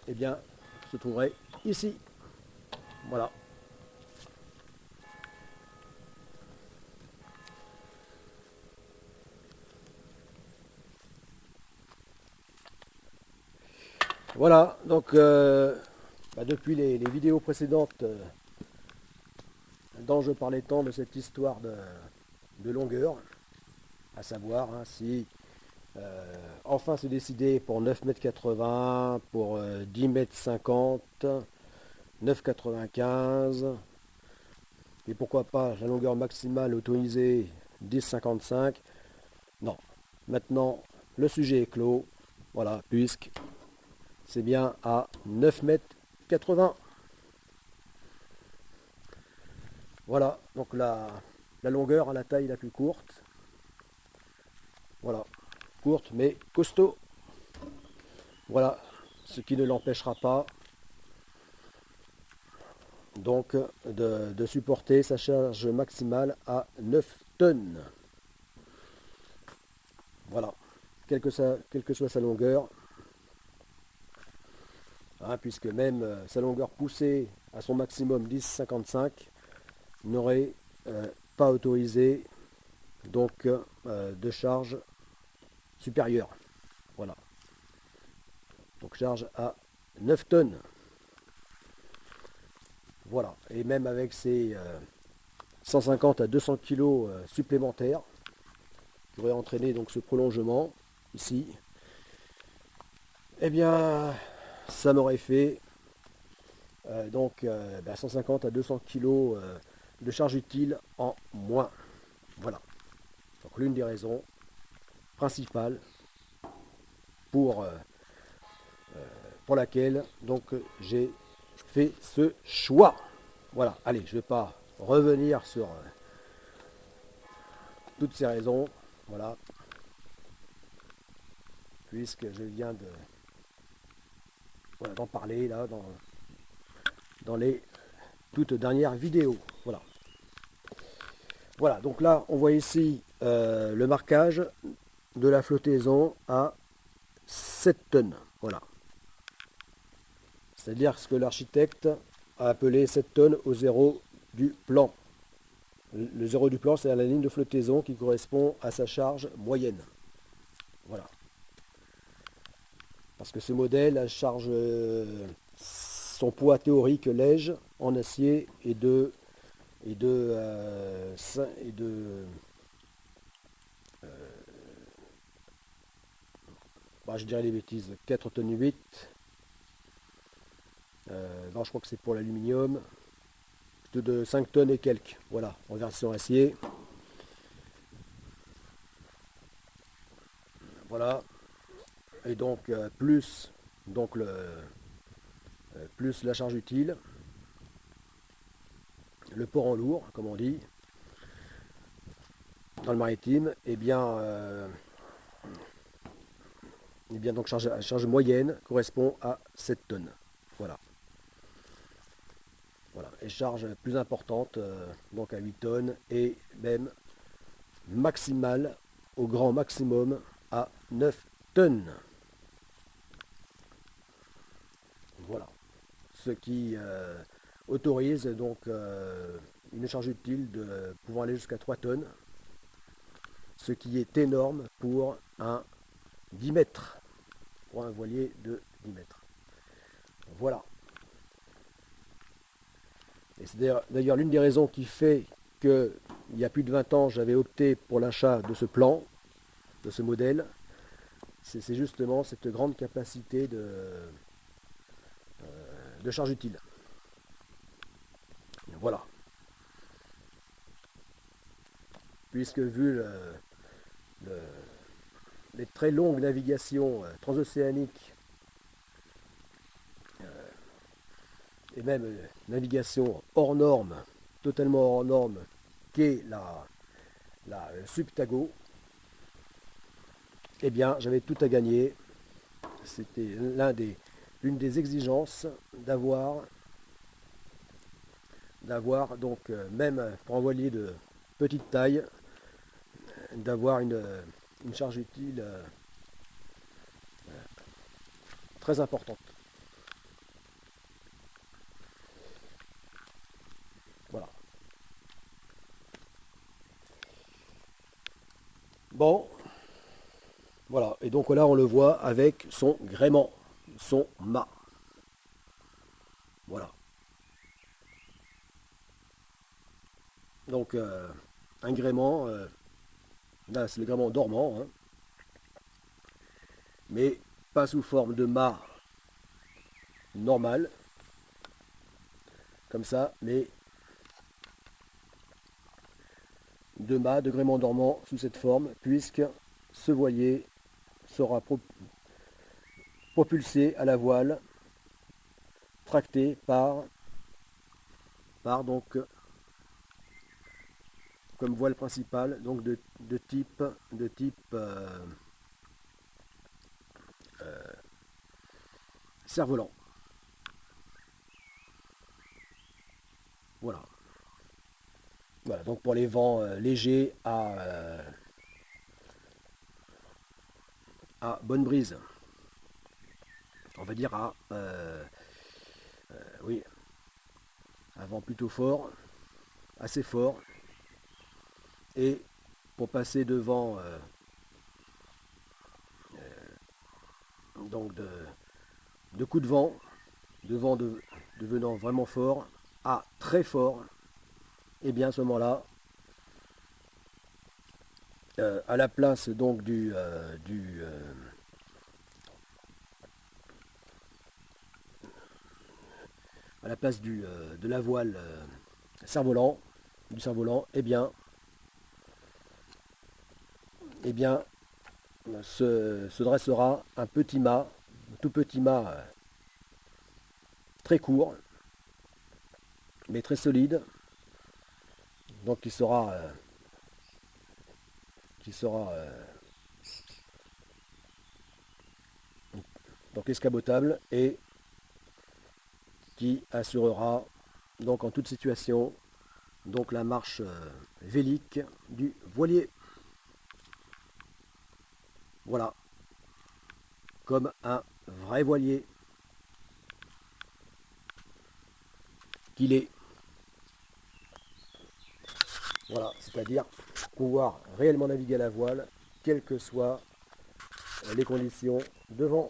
eh bien, se trouverait ici. Voilà. Voilà, donc depuis les vidéos précédentes dont je parlais tant de cette histoire de longueur, à savoir si enfin se décider pour 9,80 m, pour 10,50 m, 9,95 m, et pourquoi pas la longueur maximale autorisée 10,55. Non, maintenant le sujet est clos, voilà, puisque c'est bien à 9,80 m. Voilà, donc la longueur à la taille la plus courte. Voilà, courte mais costaud. Voilà, ce qui ne l'empêchera pas donc de supporter sa charge maximale à 9 tonnes. Voilà, quelle que soit sa longueur, hein, puisque même sa longueur poussée à son maximum 10,55 n'aurait pas autorisé donc de charge supérieure. Voilà, donc charge à 9 tonnes. Voilà, et même avec ces 150 à 200 kg supplémentaires qui auraient entraîné donc ce prolongement ici, eh bien ça m'aurait fait 150 à 200 kg de charge utile en moins. Voilà, donc l'une des raisons principales pour, pour laquelle donc j'ai fait ce choix. Voilà, allez, je ne vais pas revenir sur toutes ces raisons, voilà, puisque je viens d'en parler là dans les toutes dernières vidéos. Voilà. Voilà, donc là on voit ici le marquage de la flottaison à 7 tonnes. Voilà. C'est-à-dire ce que l'architecte a appelé 7 tonnes au zéro du plan. Le zéro du plan, c'est la ligne de flottaison qui correspond à sa charge moyenne. Voilà. Parce que ce modèle a charge son poids théorique léger en acier et de je dirais les bêtises, 4 tonnes 8. Non, je crois que c'est pour l'aluminium. De 5 tonnes et quelques, voilà, en version acier. Voilà. Et donc plus plus la charge utile, le port en lourd, comme on dit, dans le maritime, et bien donc charge moyenne correspond à 7 tonnes. Voilà. Voilà. Et charge plus importante, donc à 8 tonnes, et même maximale, au grand maximum, à 9 tonnes. Voilà. Ce qui autorise donc une charge utile de pouvant aller jusqu'à 3 tonnes, ce qui est énorme pour un 10 mètres, pour un voilier de 10 mètres. Voilà. Et c'est d'ailleurs l'une des raisons qui fait qu'il y a plus de 20 ans, j'avais opté pour l'achat de ce plan, de ce modèle. C'est justement cette grande capacité de charge utile. Voilà. Puisque vu le, les très longues navigations transocéaniques et même navigation hors norme, totalement hors norme, qu'est la Subtago, eh bien j'avais tout à gagner. C'était l'une des exigences d'avoir donc même pour un voilier de petite taille, d'avoir une charge utile très importante. Bon, voilà. Et donc là, on le voit avec son gréement, son mât. Voilà. Donc, un gréement, là, c'est le gréement dormant, hein, mais pas sous forme de mât normal, comme ça, mais de mât, de gréement dormant sous cette forme, puisque ce voilier sera propulsé à la voile, tracté par donc comme voile principale, donc de type cerf-volant. Voilà. Voilà, donc pour les vents légers à bonne brise, on va dire oui, un vent plutôt fort, assez fort, et pour passer devant donc de coups de vent devenant vraiment fort à très fort, et bien à ce moment-là, à la place donc à la place de la voile cerf-volant, du cerf-volant, eh bien se dressera un petit mât, un tout petit mât très court, mais très solide, donc qui sera donc escabotable et qui assurera donc en toute situation donc la marche vélique du voilier. Voilà, comme un vrai voilier qu'il est. Voilà, c'est-à-dire pouvoir réellement naviguer à la voile, quelles que soient les conditions de vent.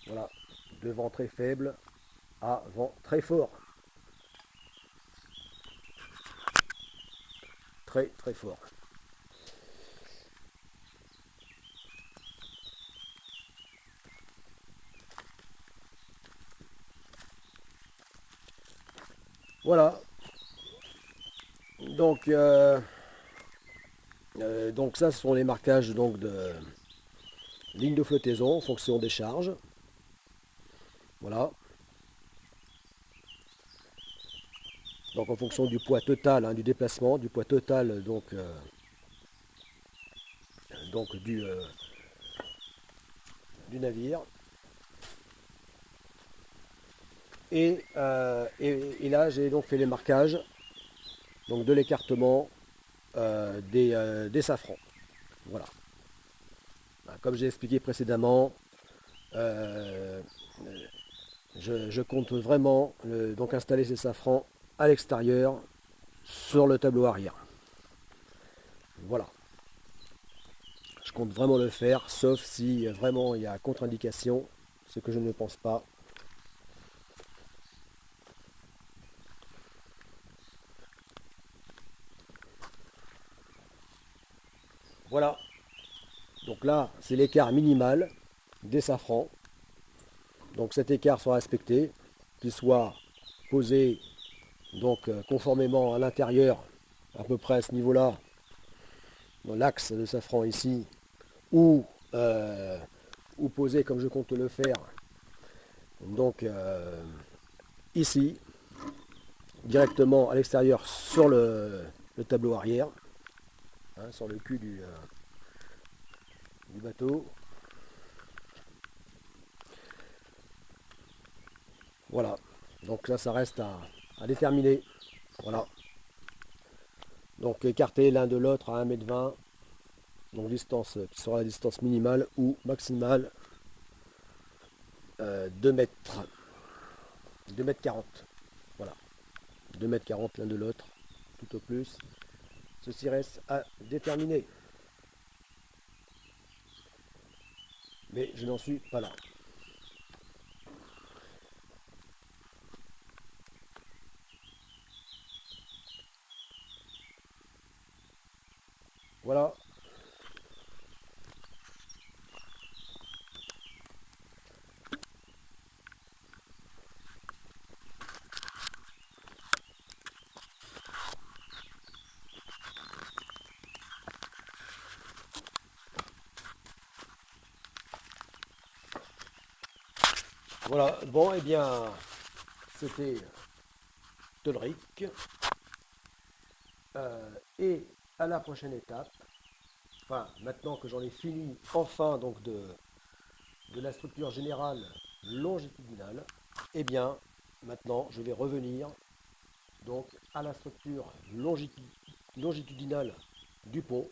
Voilà, de vent très faible à vent très fort. Très très fort. Voilà. Donc ça, ce sont les marquages donc de ligne de flottaison en fonction des charges. Voilà. Donc en fonction du poids total, hein, du déplacement, du poids total donc du navire. Et là, j'ai donc fait les marquages donc de l'écartement des safrans. Voilà. Comme j'ai expliqué précédemment, je compte vraiment donc installer ces safrans à l'extérieur sur le tableau arrière. Voilà. Je compte vraiment le faire, sauf si vraiment il y a contre-indication, ce que je ne pense pas. Voilà. Donc là, c'est l'écart minimal des safrans. Donc cet écart sera respecté, qu'il soit posé donc conformément à l'intérieur, à peu près à ce niveau-là, dans l'axe de safran ici, ou posé comme je compte le faire, donc ici, directement à l'extérieur sur le tableau arrière, hein, sur le cul du bateau. Voilà, donc là ça reste à déterminer. Voilà. Donc écarté l'un de l'autre à 1,20 m, donc distance qui sera la distance minimale ou maximale 2 mètres. 2,40 m. Voilà. 2,40 m l'un de l'autre, tout au plus. Ceci reste à déterminer. Mais je n'en suis pas là. Voilà. Voilà, bon, et bien, c'était Tolric. Et à la prochaine étape, enfin, maintenant que j'en ai fini enfin donc de la structure générale longitudinale, eh bien, maintenant, je vais revenir donc à la structure longitudinale du pont,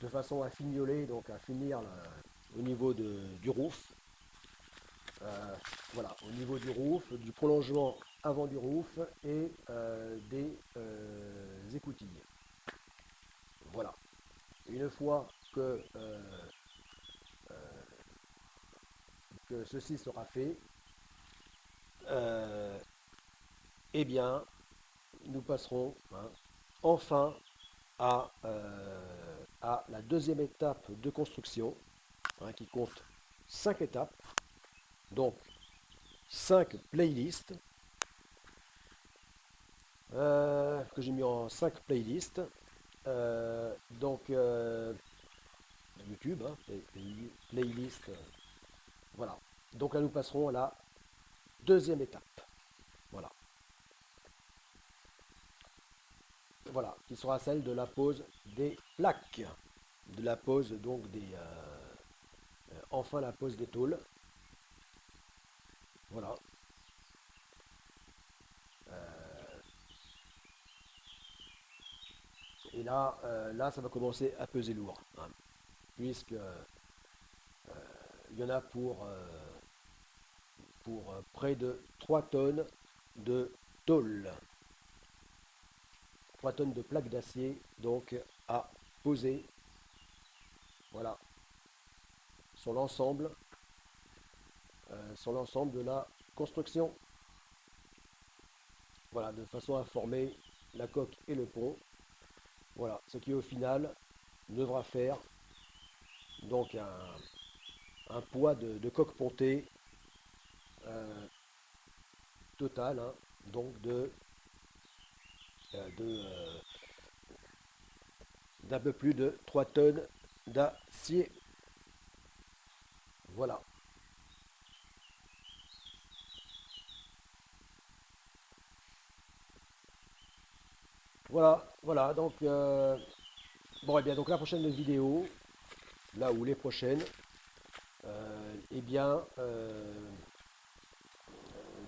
de façon à fignoler, donc à finir au niveau du roof. Voilà, au niveau du roof, du prolongement avant du roof et des écoutilles. Voilà. Une fois que ceci sera fait, eh bien, nous passerons enfin à la deuxième étape de construction, qui compte 5 étapes, donc 5 playlists, que j'ai mis en 5 playlists. Donc YouTube, playlist, voilà. Donc là nous passerons à la deuxième étape, voilà. Voilà, qui sera celle de la pose des plaques, de la pose donc enfin la pose des tôles, voilà. Et là, là ça va commencer à peser lourd, puisque il y en a pour près de 3 tonnes de tôle. 3 tonnes de plaques d'acier donc à poser, voilà, sur l'ensemble de la construction, voilà, de façon à former la coque et le pont, voilà, ce qui au final devra faire donc un poids de coque pontée total, donc d'un peu plus de 3 tonnes d'acier, voilà. Voilà, voilà, donc bon, et bien donc la prochaine vidéo, là où les prochaines, eh bien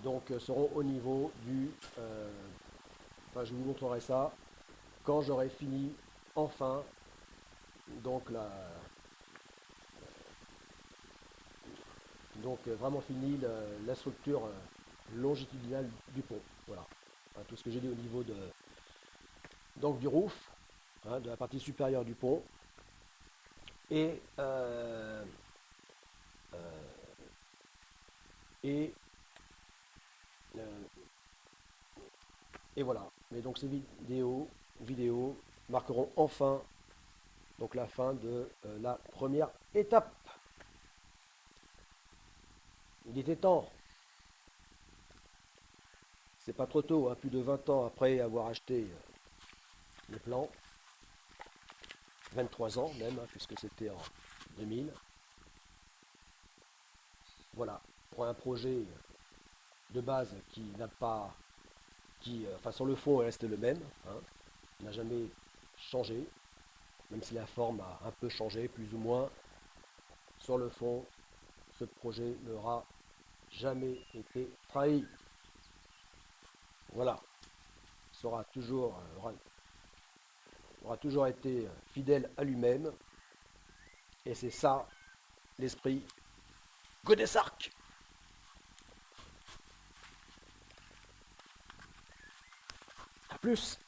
donc seront au niveau enfin je vous montrerai ça quand j'aurai fini enfin donc vraiment fini la structure longitudinale du pont, voilà. Tout ce que j'ai dit au niveau donc du roof, de la partie supérieure du pont, et et euh, et voilà. Mais donc ces vidéos marqueront enfin donc la fin de la première étape. Il était temps. C'est pas trop tôt, plus de 20 ans après avoir acheté les plans. 23 ans même, puisque c'était en 2000. Voilà, pour un projet de base qui n'a pas, enfin sur le fond, reste le même, n'a jamais changé, même si la forme a un peu changé, plus ou moins. Sur le fond, ce projet n'aura jamais été trahi. Voilà, sera toujours, aura toujours été fidèle à lui-même, et c'est ça l'esprit Godesark. plus.